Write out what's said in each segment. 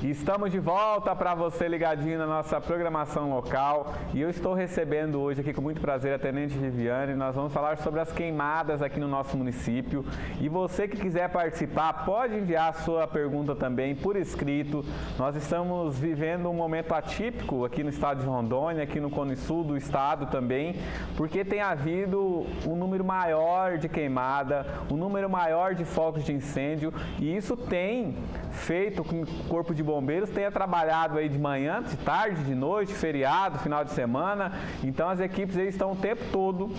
Estamos de volta para você ligadinho na nossa programação local e eu estou recebendo hoje aqui com muito prazer a Tenente Viviane. Nós vamos falar sobre as queimadas aqui no nosso município e você que quiser participar pode enviar a sua pergunta também por escrito. Nós estamos vivendo um momento atípico aqui no estado de Rondônia, aqui no Cone Sul do estado também, porque tem havido um número maior de queimada, um número maior de focos de incêndio e isso tem feito com que o Corpo de Bombeiros tenha trabalhado aí de manhã, de tarde, de noite, feriado, final de semana. Então as equipes aí estão o tempo todo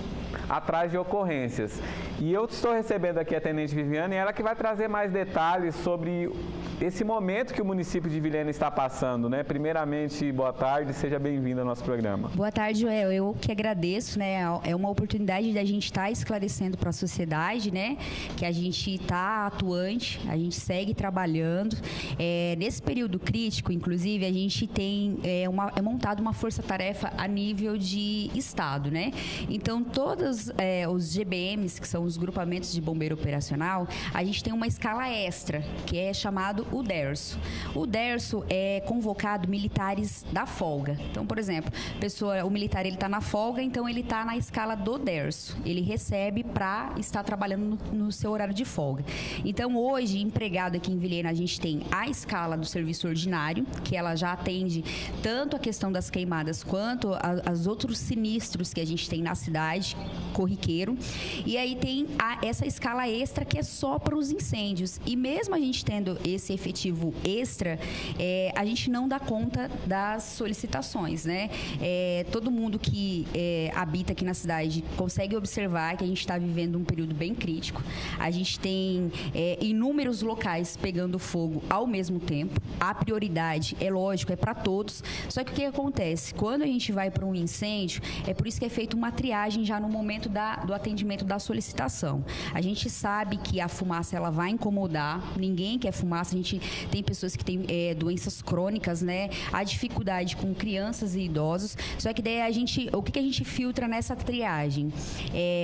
atrás de ocorrências. E eu estou recebendo aqui a Tenente Viviane, ela que vai trazer mais detalhes sobre esse momento que o município de Vilhena está passando, né? Primeiramente, boa tarde, seja bem-vinda ao nosso programa. Boa tarde, Joel. Eu que agradeço, né? É uma oportunidade da gente estar esclarecendo para a sociedade, né? Que a gente está atuante, a gente segue trabalhando. Nesse período crítico, inclusive, a gente tem montado uma força-tarefa a nível de estado, né? Então, todos os GBMs, que são os grupamentos de bombeiro operacional, a gente tem uma escala extra, que é chamado o DERSO. O DERSO é convocado militares da folga. Então, por exemplo, o militar ele está na folga, então ele está na escala do DERSO. Ele recebe para estar trabalhando no seu horário de folga. Então, hoje, empregado aqui em Vilhena, a gente tem a escala do serviço ordinário, que ela já atende tanto a questão das queimadas quanto as outros sinistros que a gente tem na cidade, corriqueiro. E aí tem essa escala extra que é só para os incêndios. E mesmo a gente tendo esse efetivo extra, a gente não dá conta das solicitações, né? Todo mundo que habita aqui na cidade consegue observar que a gente está vivendo um período bem crítico. A gente tem inúmeros locais pegando fogo ao mesmo tempo. A prioridade, é lógico, é para todos. Só que o que acontece? Quando a gente vai para um incêndio, é por isso que é feita uma triagem já no momento do atendimento da solicitação. A gente sabe que a fumaça ela vai incomodar, ninguém quer fumaça, a gente tem pessoas que têm doenças crônicas, né? A dificuldade com crianças e idosos. Só que daí o que a gente filtra nessa triagem?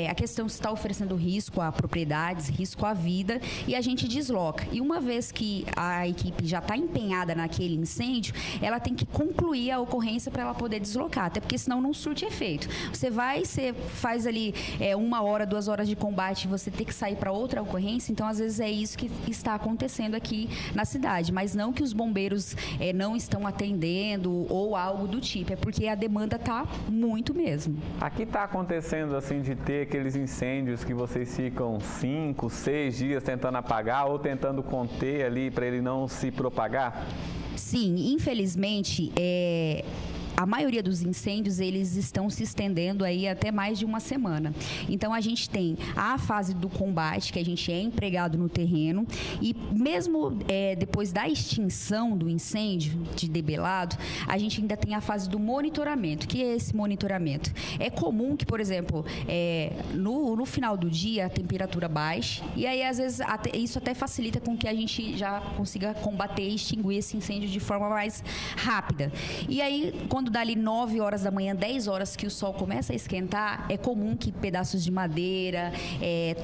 A questão se está oferecendo risco a propriedades, risco à vida, e a gente desloca. E uma vez que a equipe já está empenhada naquele incêndio, ela tem que concluir a ocorrência para ela poder deslocar, até porque senão não surte efeito. Você faz ali 1 hora, 2 horas de combate e você tem que sair para outra ocorrência, então às vezes é isso que está acontecendo aqui na cidade, mas não que os bombeiros não estão atendendo ou algo do tipo, é porque a demanda está muito mesmo. Aqui está acontecendo assim de ter aqueles incêndios que vocês ficam 5, 6 dias tentando apagar ou tentando conter ali para ele não se propagar? Sim, infelizmente, a maioria dos incêndios, eles estão se estendendo aí até mais de 1 semana. Então, a gente tem a fase do combate, que a gente é empregado no terreno, e mesmo depois da extinção do incêndio de debelado, a gente ainda tem a fase do monitoramento. O que é esse monitoramento? É comum que, por exemplo, no final do dia, a temperatura baixe, e aí, às vezes, isso até facilita com que a gente já consiga combater e extinguir esse incêndio de forma mais rápida. E aí, quando dá ali 9 horas da manhã, 10 horas que o sol começa a esquentar, é comum que pedaços de madeira,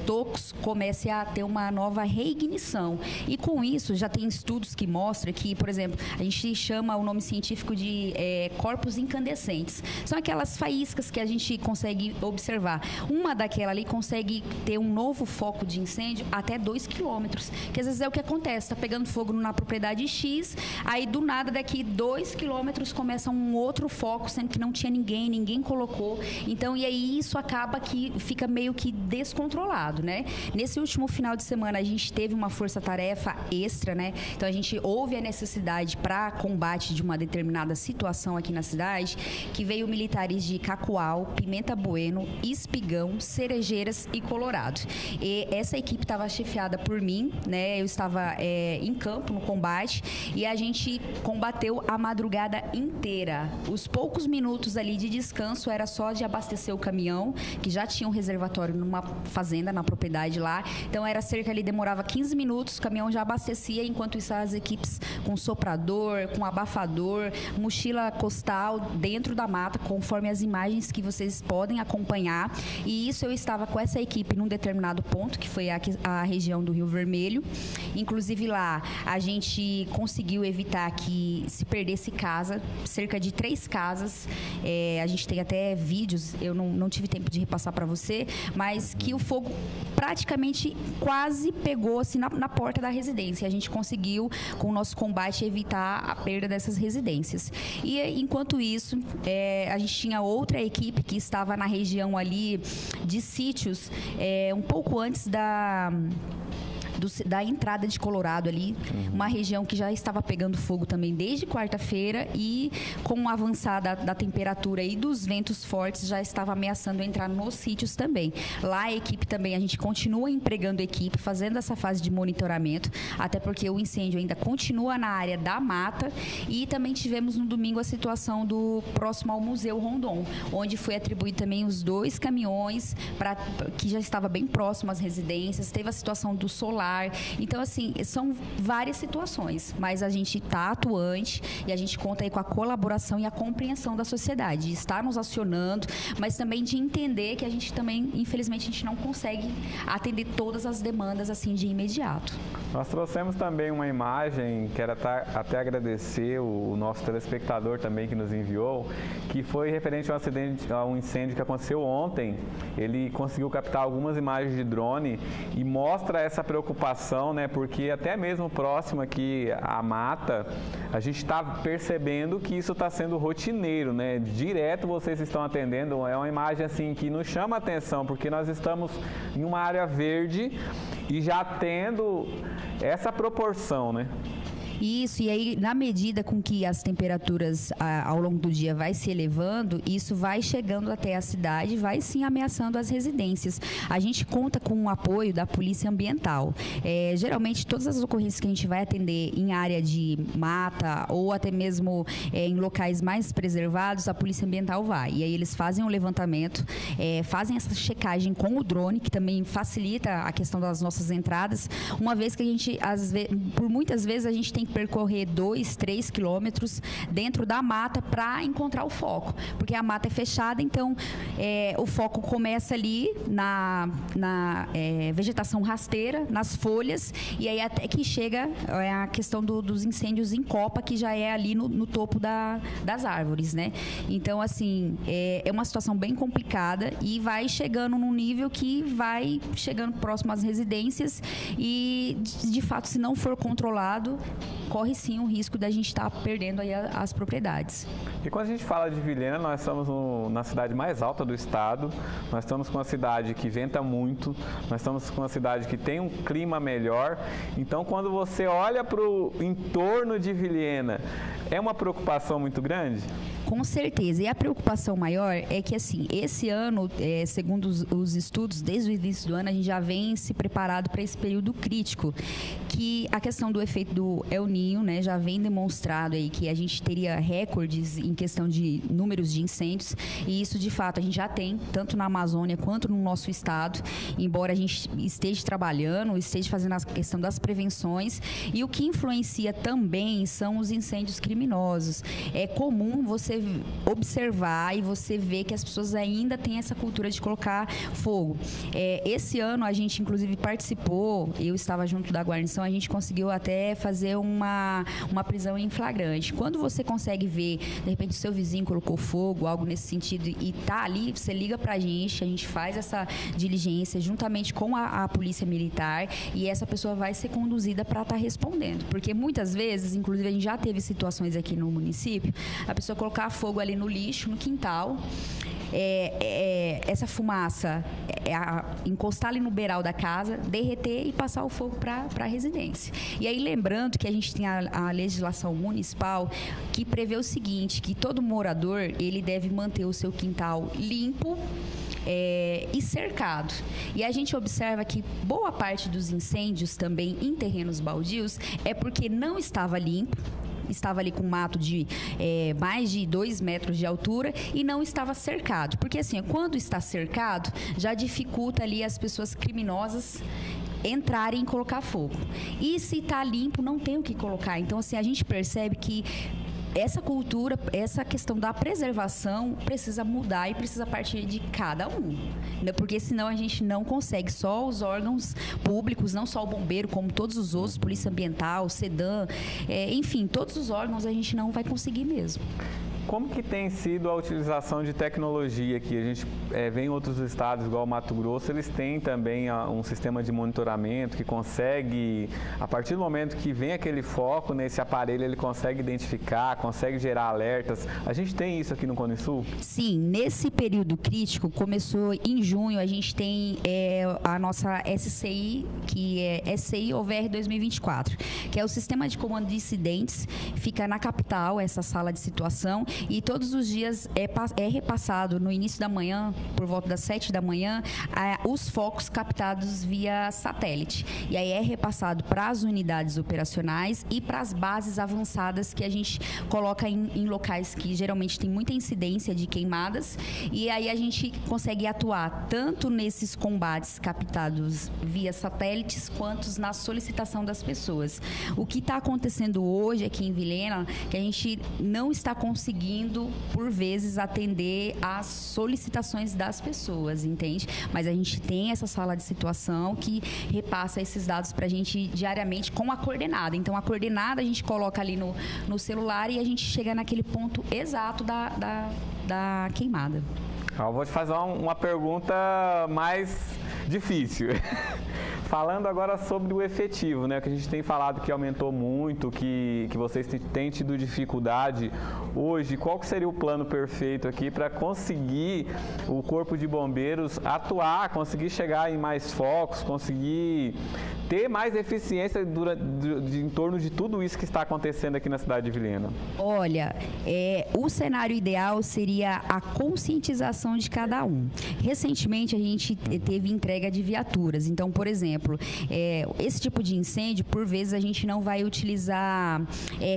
tocos, comecem a ter uma nova reignição. E com isso, já tem estudos que mostram que, por exemplo, a gente chama o nome científico de corpos incandescentes. São aquelas faíscas que a gente consegue observar. Uma daquela ali consegue ter um novo foco de incêndio até 2 quilômetros, que às vezes é o que acontece, está pegando fogo na propriedade X, aí do nada, daqui 2 quilômetros, começa um outro foco, sendo que não tinha ninguém colocou. Então, e aí isso acaba que fica meio que descontrolado, né? Nesse último final de semana, a gente teve uma força-tarefa extra, né? Então, a gente houve a necessidade para combate de uma determinada situação aqui na cidade, que veio militares de Cacoal, Pimenta Bueno, Espigão, Cerejeiras e Colorado. E essa equipe estava chefiada por mim, né? Eu estava em campo, no combate, e a gente combateu a madrugada inteira. Os poucos minutos ali de descanso era só de abastecer o caminhão, que já tinha um reservatório numa fazenda, na propriedade lá. Então, era cerca ali, demorava 15 minutos, o caminhão já abastecia, enquanto isso as equipes com soprador, com abafador, mochila costal dentro da mata, conforme as imagens que vocês podem acompanhar. E isso eu estava com essa equipe num determinado ponto, que foi a região do Rio Vermelho. Inclusive lá, a gente conseguiu evitar que se perdesse casa, cerca de 3 casas. A gente tem até vídeos, eu não tive tempo de repassar para você, mas que o fogo praticamente quase pegou assim, na porta da residência. A gente conseguiu, com o nosso combate, evitar a perda dessas residências. E enquanto isso, a gente tinha outra equipe que estava na região ali de sítios, um pouco antes da entrada de Colorado ali, uma região que já estava pegando fogo também desde quarta-feira e com o avançar da temperatura e dos ventos fortes já estava ameaçando entrar nos sítios também. Lá a equipe também, a gente continua empregando equipe, fazendo essa fase de monitoramento, até porque o incêndio ainda continua na área da mata e também tivemos no domingo a situação do próximo ao Museu Rondon, onde foi atribuído também os 2 caminhões que já estava bem próximo às residências, teve a situação do solar. Então, assim, são várias situações, mas a gente está atuante e a gente conta aí com a colaboração e a compreensão da sociedade, de estar nos acionando, mas também de entender que a gente também, infelizmente, a gente não consegue atender todas as demandas assim de imediato. Nós trouxemos também uma imagem, quero até agradecer o nosso telespectador também que nos enviou, que foi referente a um incêndio que aconteceu ontem. Ele conseguiu captar algumas imagens de drone e mostra essa preocupação, né? Porque até mesmo próximo aqui à mata, a gente está percebendo que isso está sendo rotineiro, né? Direto vocês estão atendendo, é uma imagem assim que nos chama a atenção, porque nós estamos em uma área verde e já tendo essa proporção, né? Isso, e aí, na medida com que as temperaturas ao longo do dia vai se elevando, isso vai chegando até a cidade, vai sim ameaçando as residências. A gente conta com o apoio da Polícia Ambiental. Geralmente, todas as ocorrências que a gente vai atender em área de mata ou até mesmo em locais mais preservados, a Polícia Ambiental vai. E aí eles fazem o levantamento, fazem essa checagem com o drone, que também facilita a questão das nossas entradas, uma vez que a gente, por muitas vezes, a gente tem que percorrer 2, 3 quilômetros dentro da mata para encontrar o foco, porque a mata é fechada, então o foco começa ali na vegetação rasteira, nas folhas, e aí até que chega a questão dos incêndios em copa, que já é ali no topo das árvores, né? Então, assim, é uma situação bem complicada e vai chegando num nível que vai chegando próximo às residências e, de fato, se não for controlado, corre sim o risco da gente estar perdendo aí as propriedades. E quando a gente fala de Vilhena, nós estamos na cidade mais alta do estado, nós estamos com uma cidade que venta muito, nós estamos com uma cidade que tem um clima melhor. Então, quando você olha para o entorno de Vilhena, é uma preocupação muito grande? Com certeza. E a preocupação maior é que, assim, esse ano, segundo os estudos, desde o início do ano, a gente já vem se preparado para esse período crítico, que a questão do efeito do El Niño, né, já vem demonstrado aí que a gente teria recordes em questão de números de incêndios, e isso, de fato, a gente já tem, tanto na Amazônia quanto no nosso estado, embora a gente esteja trabalhando, esteja fazendo a questão das prevenções, e o que influencia também são os incêndios criminosos. É comum você observar e você ver que as pessoas ainda têm essa cultura de colocar fogo. Esse ano a gente inclusive participou, eu estava junto da guarnição, a gente conseguiu até fazer uma prisão em flagrante. Quando você consegue ver, de repente o seu vizinho colocou fogo, algo nesse sentido, e tá ali, você liga pra gente, a gente faz essa diligência juntamente com a polícia militar e essa pessoa vai ser conduzida para estar respondendo. Porque muitas vezes, inclusive a gente já teve situações aqui no município, a pessoa colocar fogo ali no lixo, no quintal, essa fumaça encostar ali no beiral da casa, derreter e passar o fogo para a residência. E aí, lembrando que a gente tem a legislação municipal que prevê o seguinte, que todo morador, ele deve manter o seu quintal limpo, e cercado. E a gente observa que boa parte dos incêndios também em terrenos baldios é porque não estava limpo, estava ali com mato de mais de 2 metros de altura e não estava cercado. Porque assim, quando está cercado, já dificulta ali as pessoas criminosas entrarem e colocar fogo. E se está limpo, não tem o que colocar. Então, assim, a gente percebe que essa cultura, essa questão da preservação precisa mudar e precisa partir de cada um, né? Porque senão a gente não consegue. Só os órgãos públicos, não só o bombeiro, como todos os outros, Polícia Ambiental, SEDAM, enfim, todos os órgãos a gente não vai conseguir mesmo. Como que tem sido a utilização de tecnologia aqui? A gente vê em outros estados, igual o Mato Grosso, eles têm também um sistema de monitoramento que consegue, a partir do momento que vem aquele foco nesse aparelho, ele consegue identificar, consegue gerar alertas. A gente tem isso aqui no Cone Sul? Sim, nesse período crítico, começou em junho, a gente tem a nossa SCI, que é SCI OVR 2024, que é o Sistema de Comando de Incidentes, fica na capital, essa sala de situação, e todos os dias é repassado no início da manhã, por volta das 7 da manhã, os focos captados via satélite. E aí é repassado para as unidades operacionais e para as bases avançadas que a gente coloca em locais que geralmente tem muita incidência de queimadas. E aí a gente consegue atuar tanto nesses combates captados via satélites, quanto na solicitação das pessoas. O que está acontecendo hoje aqui em Vilhena, que a gente não está conseguindo, por vezes, atender às solicitações das pessoas, entende? Mas a gente tem essa sala de situação que repassa esses dados para a gente diariamente com a coordenada. Então, a coordenada a gente coloca ali no celular e a gente chega naquele ponto exato da queimada. Eu vou te fazer uma pergunta mais difícil. Falando agora sobre o efetivo, né? Que a gente tem falado que aumentou muito, que vocês têm tido dificuldade hoje. Qual que seria o plano perfeito aqui para conseguir o Corpo de Bombeiros atuar, conseguir chegar em mais focos, conseguir ter mais eficiência em torno de tudo isso que está acontecendo aqui na cidade de Vilhena? Olha, o cenário ideal seria a conscientização de cada um. Recentemente, a gente teve entrega de viaturas. Então, por exemplo, esse tipo de incêndio, por vezes, a gente não vai utilizar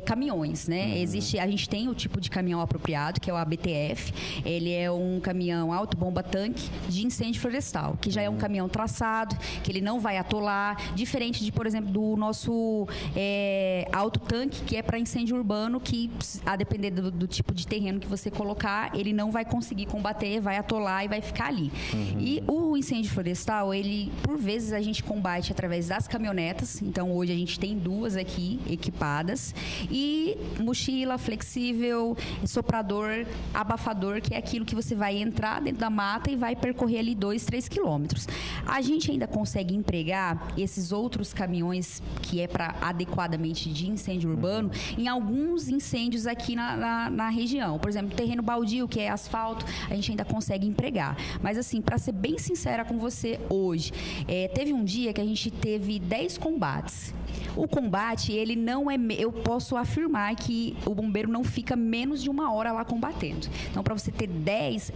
caminhões, né? A gente tem o tipo de caminhão apropriado, que é o ABTF. Ele é um caminhão auto-bomba-tanque de incêndio florestal, que já é um caminhão traçado, que ele não vai atolar, diferente de, por exemplo, do nosso auto-tanque, que é para incêndio urbano, que, a depender do tipo de terreno que você colocar, ele não vai conseguir combater, vai atolar e vai ficar ali. E o incêndio florestal, ele, por vezes, a gente combate através das caminhonetas. Então, hoje a gente tem 2 aqui equipadas. E mochila, flexível, soprador, abafador, que é aquilo que você vai entrar dentro da mata e vai percorrer ali 2, 3 quilômetros. A gente ainda consegue empregar esses outros caminhões, que é para adequadamente de incêndio urbano, em alguns incêndios aqui na região. Por exemplo, terreno baldio, que é asfalto, a gente ainda consegue empregar. Mas, assim, para ser bem sincera com você, hoje, teve um dia que a gente teve 10 combates. O combate, ele não é... Eu posso afirmar que o bombeiro não fica menos de 1 hora lá combatendo. Então, para você ter 10,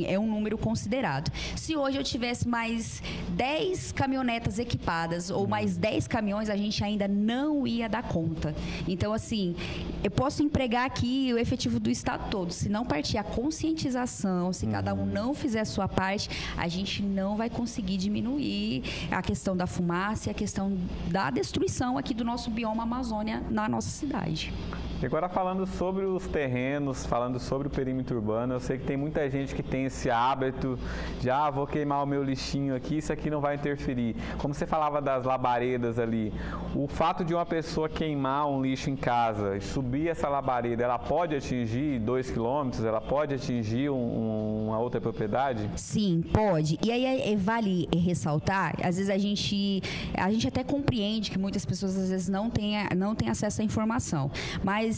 é um número considerado. Se hoje eu tivesse mais 10 caminhonetas equipadas ou mais 10 caminhões, a gente ainda não ia dar conta. Então, assim, eu posso empregar aqui o efetivo do estado todo. Se não partir a conscientização, se cada um não fizer a sua parte, a gente não vai conseguir diminuir a questão da fumaça e a questão da destruição aqui do nosso bioma Amazônia na nossa cidade. E agora, falando sobre os terrenos, falando sobre o perímetro urbano, eu sei que tem muita gente que tem esse hábito de, vou queimar o meu lixinho aqui, isso aqui não vai interferir. Como você falava das labaredas ali, o fato de uma pessoa queimar um lixo em casa e subir essa labareda, ela pode atingir 2 quilômetros? Ela pode atingir uma outra propriedade? Sim, pode. E aí vale ressaltar, às vezes a gente até compreende que muitas pessoas às vezes não têm acesso à informação, mas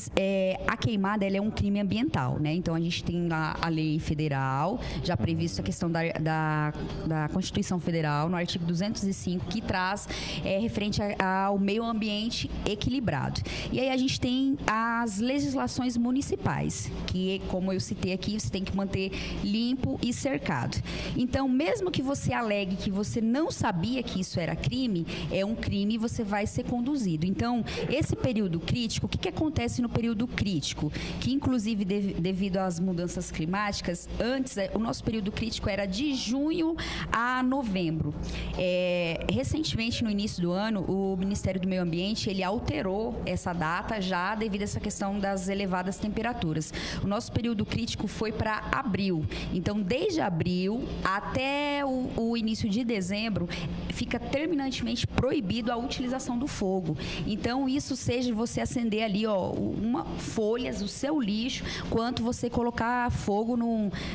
a queimada, ela é um crime ambiental, né? Então, a gente tem lá a lei federal, já prevista a questão da Constituição Federal, no artigo 205, que traz referente ao meio ambiente equilibrado. E aí a gente tem as legislações municipais, que, como eu citei aqui, você tem que manter limpo e cercado. Então, mesmo que você alegue que você não sabia que isso era crime, é um crime e você vai ser conduzido. Então, esse período crítico, o que acontece acontece no período crítico, que inclusive devido às mudanças climáticas, antes o nosso período crítico era de junho a novembro. Recentemente, no início do ano, o Ministério do Meio Ambiente ele alterou essa data já devido a essa questão das elevadas temperaturas. O nosso período crítico foi para abril. Então, desde abril até o início de dezembro, fica terminantemente proibido a utilização do fogo. Então, isso seja você acender ali, folhas, o seu lixo, quanto você colocar fogo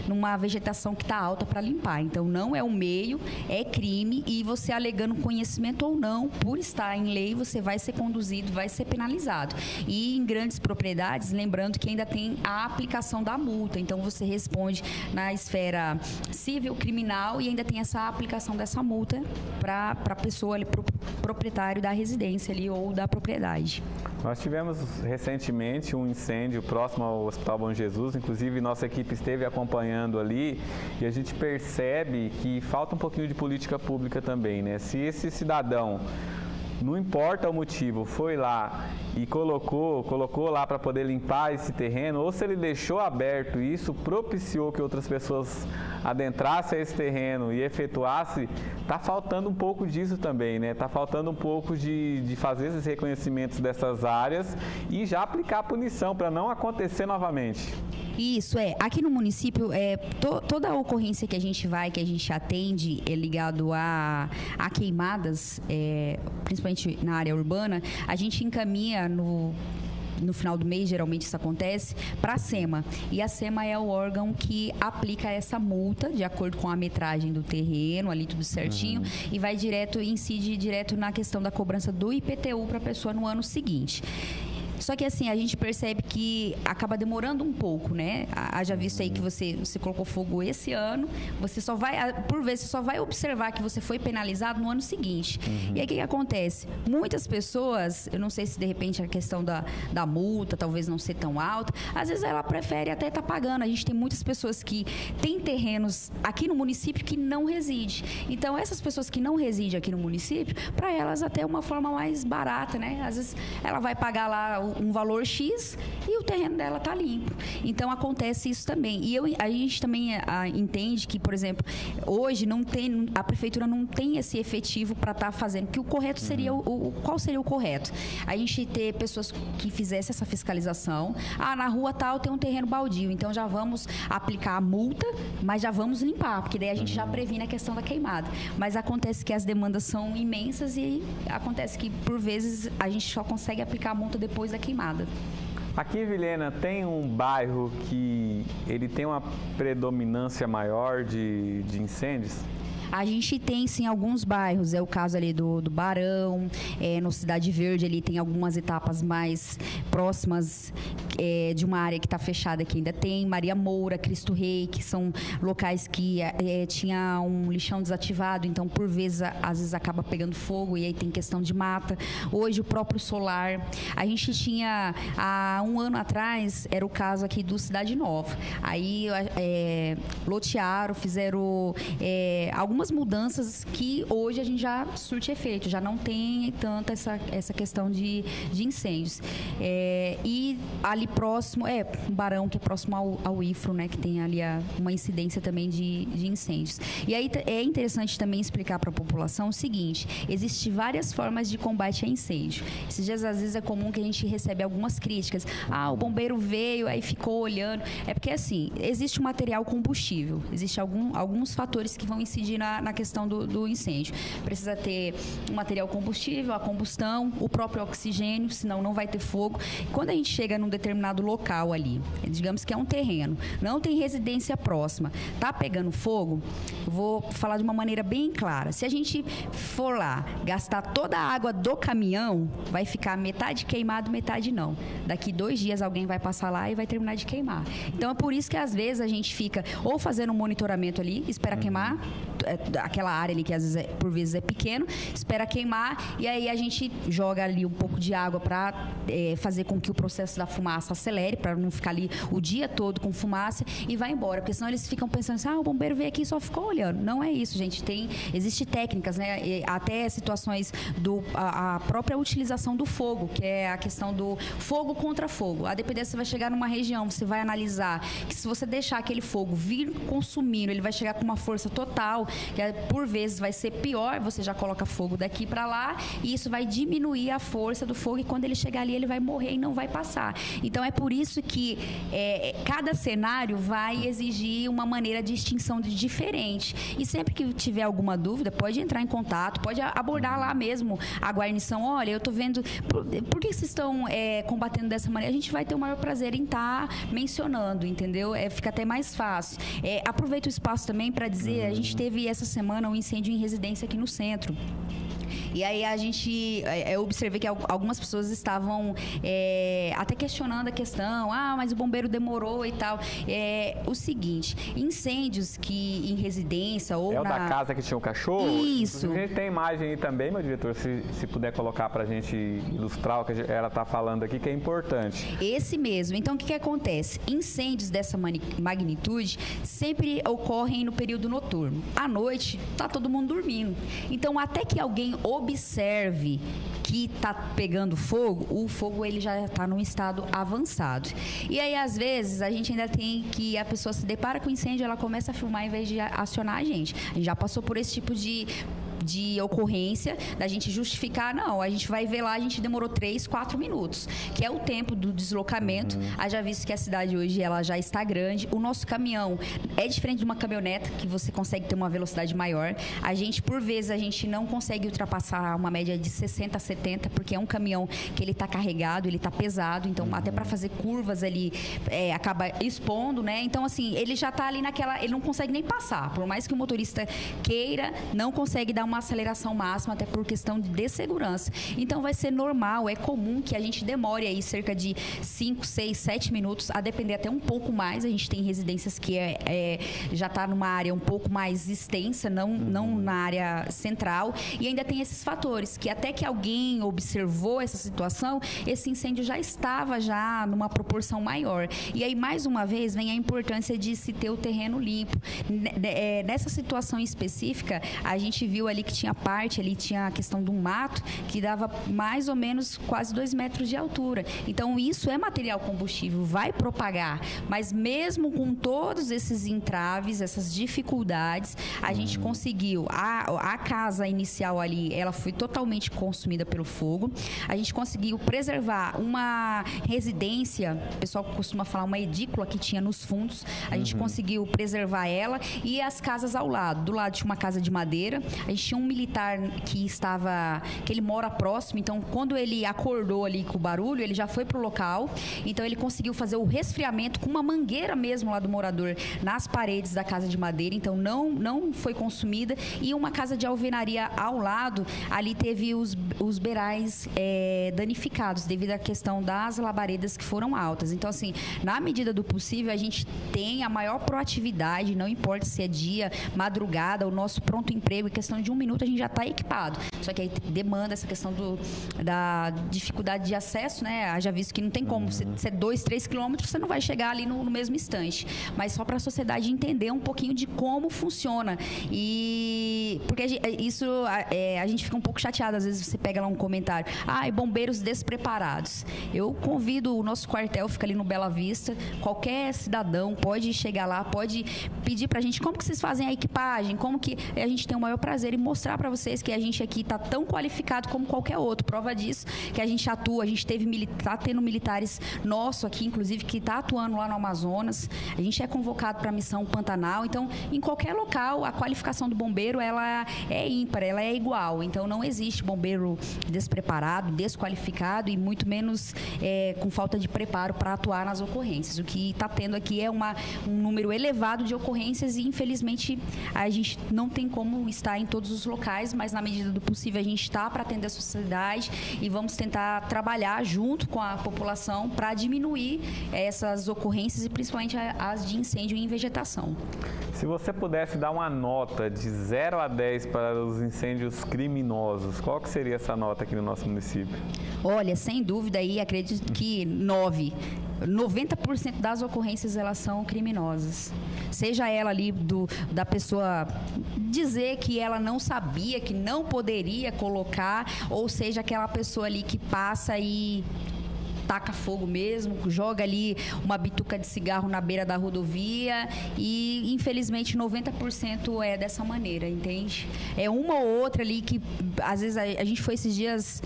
numa vegetação que está alta para limpar. Então, não é um meio, é crime, e você alegando conhecimento ou não, por estar em lei, você vai ser conduzido, vai ser penalizado. E em grandes propriedades, lembrando que ainda tem a aplicação da multa. Então, você responde na esfera civil, criminal, e ainda tem essa aplicação dessa multa para a pessoa, para o proprietário da residência ali ou da propriedade. Nós tivemos recentemente um incêndio próximo ao Hospital Bom Jesus, inclusive nossa equipe esteve acompanhando ali, e a gente percebe que falta um pouquinho de política pública também, né? Se esse cidadão, não importa o motivo, foi lá e colocou lá para poder limpar esse terreno, ou se ele deixou aberto e isso propiciou que outras pessoas adentrassem esse terreno e efetuassem, está faltando um pouco disso também, né? Está faltando um pouco de fazer esses reconhecimentos dessas áreas e já aplicar a punição para não acontecer novamente. Isso, aqui no município, toda a ocorrência que a gente atende é ligado a queimadas, principalmente na área urbana, a gente encaminha no final do mês, geralmente isso acontece, para a SEMA. E a SEMA é o órgão que aplica essa multa, de acordo com a metragem do terreno, ali tudo certinho, e vai incide direto na questão da cobrança do IPTU para a pessoa no ano seguinte. Só que assim, a gente percebe que acaba demorando um pouco, né? Haja visto aí que você colocou fogo esse ano, você só vai observar que você foi penalizado no ano seguinte. E aí o que acontece? Muitas pessoas, eu não sei se de repente a questão da multa talvez não ser tão alta, às vezes ela prefere até estar pagando. A gente tem muitas pessoas que têm terrenos aqui no município que não residem. Então, essas pessoas que não residem aqui no município, para elas até é uma forma mais barata, né? Às vezes ela vai pagar lá um valor X e o terreno dela está limpo. Então, acontece isso também. E a gente também entende que, por exemplo, hoje a prefeitura não tem esse efetivo para estar fazendo, que o correto seria qual seria o correto? A gente ter pessoas que fizessem essa fiscalização. Na rua tal tem um terreno baldio, então já vamos aplicar a multa, mas já vamos limpar, porque daí a gente já previne a questão da queimada. Mas acontece que as demandas são imensas e acontece que, por vezes, a gente só consegue aplicar a multa depois da queimada. Aqui em Vilhena tem um bairro que ele tem uma predominância maior de incêndios? A gente tem, sim, alguns bairros. É o caso ali do Barão, no Cidade Verde, ali tem algumas etapas mais próximas de uma área que está fechada, que ainda tem. Maria Moura, Cristo Rei, que são locais que tinha um lixão desativado, então, por vezes, às vezes acaba pegando fogo e aí tem questão de mata. Hoje, o próprio solar. A gente tinha, há um ano atrás, era o caso aqui do Cidade Nova. Aí, lotearam, fizeram algumas mudanças que hoje a gente já surte efeito, já não tem tanto essa questão de incêndios. E ali próximo, o Barão, que é próximo ao IFRO, né, que tem ali uma incidência também de incêndios. E aí é interessante também explicar para a população o seguinte: existem várias formas de combate a incêndio. Esses dias, às vezes, é comum que a gente recebe algumas críticas. O bombeiro veio, aí ficou olhando. É porque, assim, existe um material combustível, existe alguns fatores que vão incidir na questão do incêndio. Precisa ter um material combustível, a combustão, o próprio oxigênio, senão não vai ter fogo. Quando a gente chega num determinado local ali, digamos que é um terreno, não tem residência próxima, tá pegando fogo, vou falar de uma maneira bem clara. Se a gente for lá gastar toda a água do caminhão, vai ficar metade queimado, metade não. Daqui 2 dias alguém vai passar lá e vai terminar de queimar. Então, é por isso que às vezes a gente fica ou fazendo um monitoramento ali, espera queimar, aquela área ali que às vezes por vezes é pequeno, espera queimar e aí a gente joga ali um pouco de água para fazer com que o processo da fumaça acelere, para não ficar ali o dia todo com fumaça e vai embora, porque senão eles ficam pensando assim, o bombeiro veio aqui e só ficou olhando. Não é isso, gente. Existem técnicas, né? Até situações a própria utilização do fogo, que é a questão do fogo contra fogo. A depender, você vai chegar numa região, você vai analisar que se você deixar aquele fogo vir consumindo, ele vai chegar com uma força total, que por vezes vai ser pior, você já coloca fogo daqui para lá e isso vai diminuir a força do fogo e quando ele chegar ali, ele vai morrer e não vai passar. Então, é por isso que cada cenário vai exigir uma maneira de extinção diferente. E sempre que tiver alguma dúvida, pode entrar em contato, pode abordar lá mesmo a guarnição. Olha, eu estou vendo, por que vocês estão combatendo dessa maneira? A gente vai ter o maior prazer em estar mencionando, entendeu? Fica até mais fácil. Aproveito o espaço também para dizer, a gente teve essa semana um incêndio em residência aqui no centro. E aí eu observei que algumas pessoas estavam até questionando a questão, mas o bombeiro demorou e tal. O seguinte, incêndios que em residência ou o da casa que tinha um cachorro? Isso. A gente tem imagem aí também, meu diretor, se puder colocar pra gente ilustrar o que ela tá falando aqui, que é importante. Esse mesmo. Então, o que acontece? Incêndios dessa magnitude sempre ocorrem no período noturno. À noite, tá todo mundo dormindo. Então, até que alguém observe que está pegando fogo, o fogo ele já está num estado avançado. E aí, às vezes, a gente ainda tem que a pessoa se depara com incêndio, ela começa a filmar em vez de acionar a gente. A gente já passou por esse tipo de ocorrência, da gente justificar, não, a gente vai ver lá, a gente demorou 3, 4 minutos, que é o tempo do deslocamento. Haja visto que a cidade hoje ela já está grande, o nosso caminhão é diferente de uma caminhoneta, que você consegue ter uma velocidade maior. A gente, por vezes, a gente não consegue ultrapassar uma média de 60 a 70, porque é um caminhão que ele está carregado, ele está pesado, então até para fazer curvas ali, acaba expondo, né? Então, assim, ele já está ali ele não consegue nem passar, por mais que o motorista queira, não consegue dar uma aceleração máxima, até por questão de segurança. Então, vai ser normal, é comum que a gente demore aí cerca de 5, 6, 7 minutos, a depender até um pouco mais. A gente tem residências que já está numa área um pouco mais extensa, não na área central, e ainda tem esses fatores, que até que alguém observou essa situação, esse incêndio já estava numa proporção maior. E aí, mais uma vez, vem a importância de se ter o terreno limpo. Nessa situação específica, a gente viu ali que tinha a questão de um mato que dava mais ou menos quase 2 metros de altura. Então, isso é material combustível, vai propagar. Mas mesmo com todos esses entraves, essas dificuldades, a gente conseguiu. A casa inicial ali, ela foi totalmente consumida pelo fogo. A gente conseguiu preservar uma residência, o pessoal costuma falar uma edícula que tinha nos fundos. A gente conseguiu preservar ela e as casas ao lado. Do lado tinha uma casa de madeira. A gente tinha um militar que ele mora próximo, então quando ele acordou ali com o barulho, ele já foi pro local, então ele conseguiu fazer o resfriamento com uma mangueira mesmo lá do morador nas paredes da casa de madeira, então não foi consumida. E uma casa de alvenaria ao lado, ali teve os beirais danificados devido à questão das labaredas que foram altas. Então, assim, na medida do possível, a gente tem a maior proatividade, não importa se é dia, madrugada, o nosso pronto emprego, em questão de 1 minuto a gente já está equipado. Só que aí demanda essa questão da dificuldade de acesso, né? Já visto que não tem como, se é 2, 3 quilômetros, você não vai chegar ali no mesmo instante. Mas só para a sociedade entender um pouquinho de como funciona. E porque a gente fica um pouco chateado, às vezes você pega lá um comentário, bombeiros despreparados. Eu convido, o nosso quartel fica ali no Bela Vista, qualquer cidadão pode chegar lá, pode pedir pra gente como que vocês fazem a equipagem, como que a gente tem o maior prazer em mostrar para vocês que a gente aqui está tão qualificado como qualquer outro. Prova disso que a gente atua, a gente está tendo militares nossos aqui, inclusive, que está atuando lá no Amazonas. A gente é convocado para a missão Pantanal. Então, em qualquer local, a qualificação do bombeiro ela é ímpar, ela é igual. Então, não existe bombeiro despreparado, desqualificado e muito menos com falta de preparo para atuar nas ocorrências. O que está tendo aqui é um número elevado de ocorrências e, infelizmente, a gente não tem como estar em todos os locais, mas na medida do possível possível, a gente está para atender a sociedade e vamos tentar trabalhar junto com a população para diminuir essas ocorrências e principalmente as de incêndio em vegetação. Se você pudesse dar uma nota de 0 a 10 para os incêndios criminosos, qual que seria essa nota aqui no nosso município? Olha, sem dúvida aí, acredito que 90% das ocorrências elas são criminosas. Seja ela ali da pessoa dizer que ela não sabia, que não poderia colocar, ou seja aquela pessoa ali que passa e taca fogo mesmo, joga ali uma bituca de cigarro na beira da rodovia e, infelizmente, 90% é dessa maneira, entende? É uma ou outra ali que, às vezes, a gente foi esses dias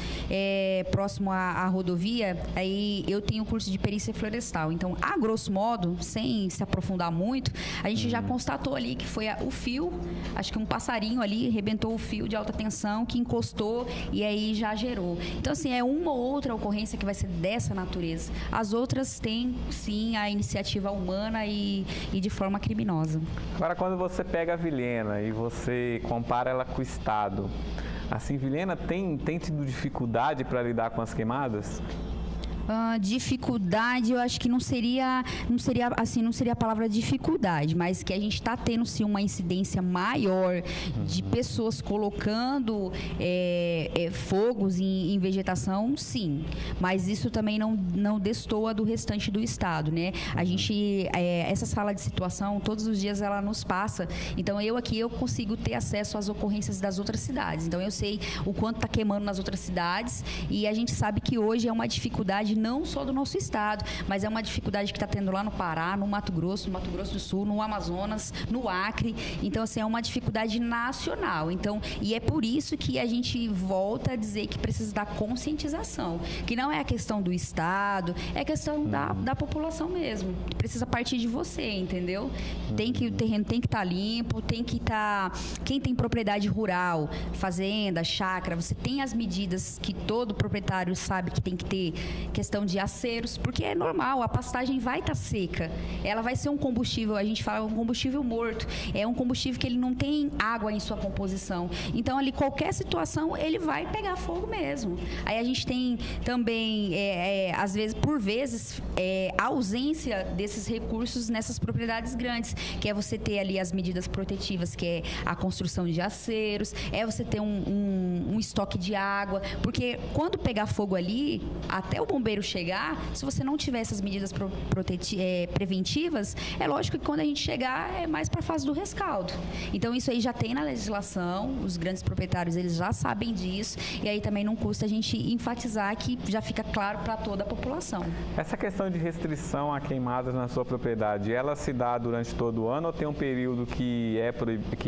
próximo à rodovia, aí eu tenho curso de perícia florestal, então, a grosso modo, sem se aprofundar muito, a gente já constatou ali que foi o fio, acho que um passarinho ali arrebentou o fio de alta tensão que encostou e aí já gerou. Então, assim, é uma ou outra ocorrência que vai ser dessa natureza. As outras têm, sim, a iniciativa humana e de forma criminosa. Agora, quando você pega a Vilhena e você compara ela com o Estado, assim, Vilhena tem tido dificuldade para lidar com as queimadas? Dificuldade, eu acho que não seria a palavra dificuldade, mas que a gente está tendo sim uma incidência maior de pessoas colocando fogos em vegetação, sim, mas isso também não destoa do restante do estado, né? A gente, essa sala de situação, todos os dias ela nos passa, então eu consigo ter acesso às ocorrências das outras cidades, então eu sei o quanto está queimando nas outras cidades e a gente sabe que hoje é uma dificuldade não só do nosso estado, mas é uma dificuldade que está tendo lá no Pará, no Mato Grosso do Sul, no Amazonas, no Acre. Então, assim, é uma dificuldade nacional. Então, e é por isso que a gente volta a dizer que precisa da conscientização, que não é a questão do estado, é a questão da população mesmo. Precisa partir de você, entendeu? O terreno tem que estar limpo, tem que estar... Quem tem propriedade rural, fazenda, chácara, você tem as medidas que todo proprietário sabe que tem que ter, questão de aceros, porque é normal, a pastagem vai estar seca. Ela vai ser um combustível, a gente fala um combustível morto, é um combustível que ele não tem água em sua composição. Então, ali, qualquer situação, ele vai pegar fogo mesmo. Aí a gente tem também, às vezes, por vezes, a ausência desses recursos nessas propriedades grandes, que é você ter ali as medidas protetivas, que é a construção de aceros, é você ter um estoque de água, porque quando pegar fogo ali, até o bombeiro chegar, se você não tiver essas medidas preventivas, é lógico que quando a gente chegar é mais para a fase do rescaldo. Então isso aí já tem na legislação, os grandes proprietários eles já sabem disso e aí também não custa a gente enfatizar que já fica claro para toda a população. Essa questão de restrição a queimadas na sua propriedade, ela se dá durante todo o ano ou tem um período que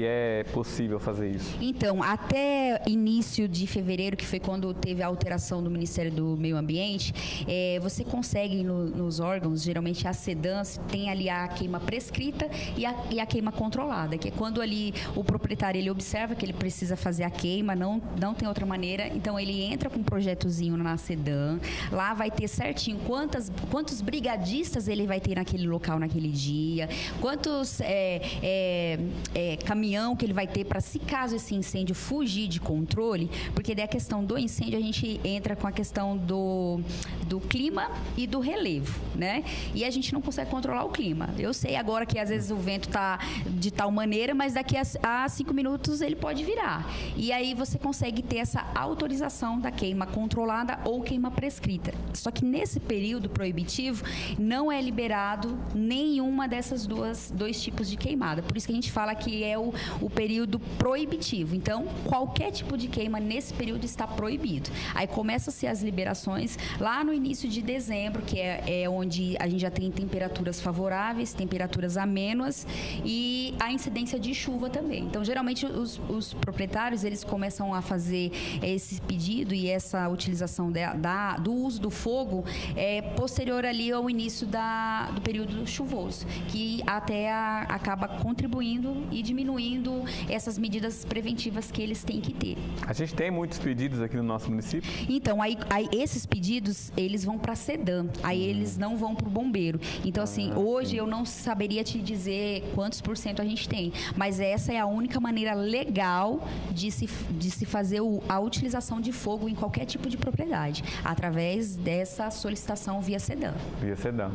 é possível fazer isso? Então, até início de fevereiro, que foi quando teve a alteração do Ministério do Meio Ambiente, você consegue nos órgãos, geralmente a SEDAM, tem ali a queima prescrita e a queima controlada, que é quando ali o proprietário ele observa que ele precisa fazer a queima, não tem outra maneira, então ele entra com um projetozinho na SEDAM, lá vai ter certinho quantos brigadistas ele vai ter naquele local naquele dia, quantos caminhão que ele vai ter para, se caso esse incêndio fugir de controle, porque daí a questão do incêndio a gente entra com a questão do clima e do relevo, né? E a gente não consegue controlar o clima. Eu sei agora que às vezes o vento está de tal maneira, mas daqui a 5 minutos ele pode virar. E aí você consegue ter essa autorização da queima controlada ou queima prescrita. Só que nesse período proibitivo não é liberado nenhuma dessas dois tipos de queimada. Por isso que a gente fala que é o período proibitivo. Então, qualquer tipo de queima nesse período está proibido. Aí começa-se as liberações lá no início de dezembro, que é onde a gente já tem temperaturas favoráveis, temperaturas amênoas e a incidência de chuva também. Então, geralmente, os proprietários, eles começam a fazer esse pedido e essa utilização do uso do fogo posterior ali ao início do período chuvoso, que até acaba contribuindo e diminuindo essas medidas preventivas que eles têm que ter. A gente tem muitos pedidos aqui no nosso município? Então, aí esses pedidos, eles vão para sedã, aí eles não vão para o bombeiro. Então, assim, hoje eu não saberia te dizer quantos % a gente tem, mas essa é a única maneira legal de se fazer a utilização de fogo em qualquer tipo de propriedade, através dessa solicitação via sedã. Via sedã.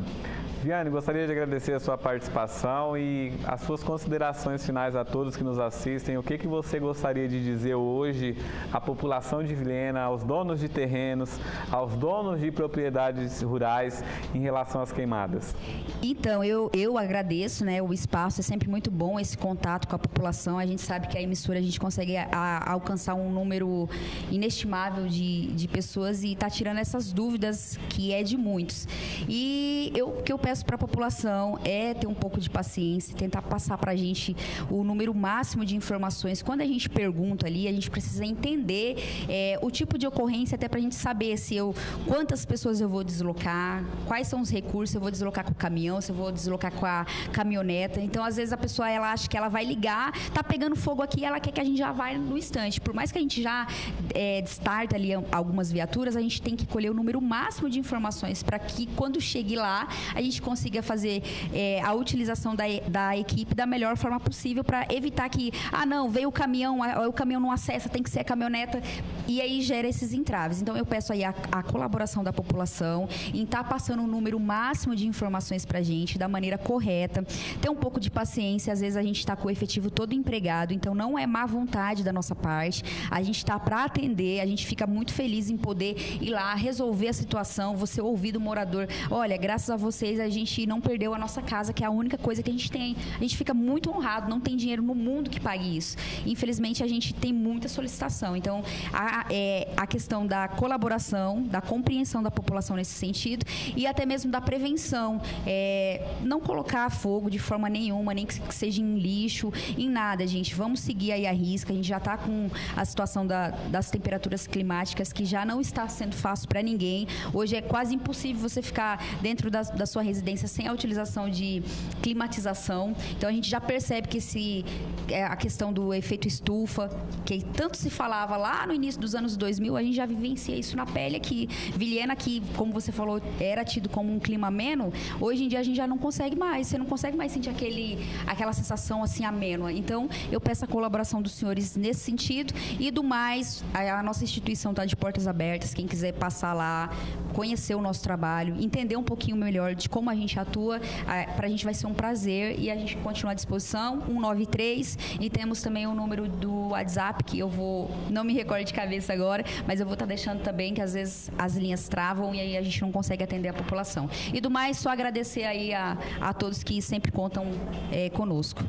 Viane, gostaria de agradecer a sua participação e as suas considerações finais a todos que nos assistem. O que você gostaria de dizer hoje à população de Vilhena, aos donos de terrenos, aos donos de propriedades rurais em relação às queimadas? Então, eu agradeço, né? O espaço é sempre muito bom, esse contato com a população. A gente sabe que a emissora a gente consegue alcançar um número inestimável de pessoas e está tirando essas dúvidas que é de muitos. E o que eu peço para a população é ter um pouco de paciência, tentar passar para a gente o número máximo de informações. Quando a gente pergunta ali, a gente precisa entender o tipo de ocorrência, até para a gente saber quantas pessoas eu vou deslocar, quais são os recursos, se eu vou deslocar com o caminhão, se eu vou deslocar com a caminhoneta. Então, às vezes, a pessoa ela acha que ela vai ligar, tá pegando fogo aqui, ela quer que a gente já vá no instante. Por mais que a gente já destarta ali algumas viaturas, a gente tem que colher o número máximo de informações para que, quando chegue lá, a gente consiga fazer a utilização da equipe da melhor forma possível para evitar que, não, veio o caminhão não acessa, tem que ser a caminhoneta, e aí gera esses entraves. Então, eu peço aí a colaboração da população em estar passando o número máximo de informações para a gente, da maneira correta, ter um pouco de paciência. Às vezes a gente está com o efetivo todo empregado, então não é má vontade da nossa parte, a gente está para atender, a gente fica muito feliz em poder ir lá, resolver a situação, você ouvir do morador, olha, graças a vocês a gente não perdeu a nossa casa, que é a única coisa que a gente tem. A gente fica muito honrado, não tem dinheiro no mundo que pague isso. Infelizmente, a gente tem muita solicitação. Então, a questão da colaboração, da compreensão da população nesse sentido e até mesmo da prevenção. Não colocar fogo de forma nenhuma, nem que seja em lixo, em nada, gente. Vamos seguir aí a risca. A gente já está com a situação das temperaturas climáticas, que já não está sendo fácil para ninguém. Hoje é quase impossível você ficar dentro da sua residência sem a utilização de climatização. Então, a gente já percebe que a questão do efeito estufa, que tanto se falava lá no início dos anos 2000, a gente já vivencia isso na pele aqui. Vilhena, que, como você falou, era tido como um clima ameno, hoje em dia a gente já não consegue mais. Você não consegue mais sentir aquela sensação assim amena. Então, eu peço a colaboração dos senhores nesse sentido e do mais, a nossa instituição está de portas abertas. Quem quiser passar lá, conhecer o nosso trabalho, entender um pouquinho melhor de como a gente atua, para a gente vai ser um prazer e a gente continua à disposição, 193, e temos também o número do WhatsApp, que não me recordo de cabeça agora, mas eu vou estar deixando também, que às vezes as linhas travam e aí a gente não consegue atender a população. E do mais, só agradecer aí a todos que sempre contam conosco.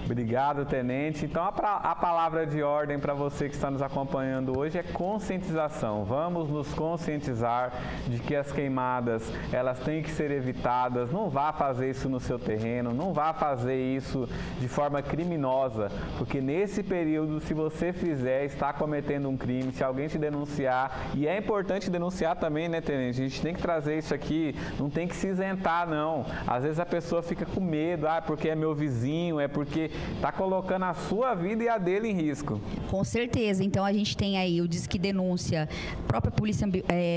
Obrigado, Tenente. Então, a palavra de ordem para você que está nos acompanhando hoje é conscientização. Vamos nos conscientizar de que as queimadas, elas têm que ser evitadas. Não vá fazer isso no seu terreno, não vá fazer isso de forma criminosa, porque nesse período, se você fizer, está cometendo um crime. Se alguém te denunciar, e é importante denunciar também, né, Tenente? A gente tem que trazer isso aqui, não tem que se isentar, não. Às vezes a pessoa fica com medo, porque é meu vizinho, é porque está colocando a sua vida e a dele em risco. Com certeza. Então, a gente tem aí o Disque Denúncia, a própria Polícia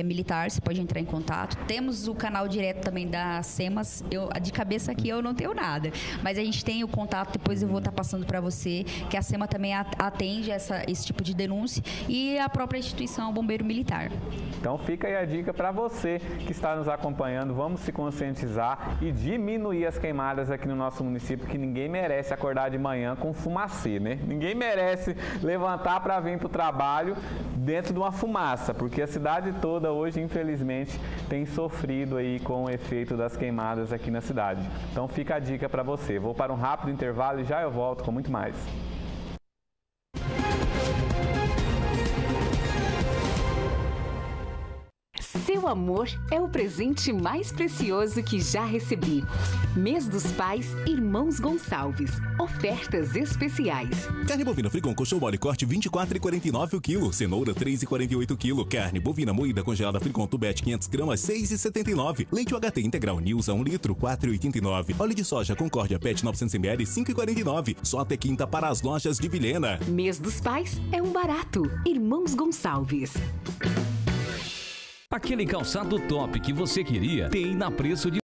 Militar, você pode entrar em contato. Temos o canal direto também da SEMAS. De cabeça aqui eu não tenho nada, mas a gente tem o contato, depois eu vou estar passando para você, que a SEMA também atende esse tipo de denúncia, e a própria instituição Bombeiro Militar. Então fica aí a dica para você que está nos acompanhando. Vamos se conscientizar e diminuir as queimadas aqui no nosso município, que ninguém merece acordar de manhã com fumacê, né? Ninguém merece levantar para vir para o trabalho dentro de uma fumaça, porque a cidade toda hoje, infelizmente, tem sofrido aí com o efeito das queimadas aqui na cidade. Então fica a dica para você. Vou para um rápido intervalo e já eu volto com muito mais. Seu amor é o presente mais precioso que já recebi. Mês dos Pais, Irmãos Gonçalves. Ofertas especiais. Carne bovina Fricon colchão mole corte 24,49 o quilo. Cenoura 3,48 o quilo. Carne bovina moída congelada Fricon tubete 500 gramas 6,79. Leite UHT integral Nilza 1 litro 4,89. Óleo de soja Concórdia PET 900 ml 5,49. Só até quinta para as lojas de Vilhena. Mês dos Pais é um barato. Irmãos Gonçalves. Aquele calçado top que você queria tem na Preço de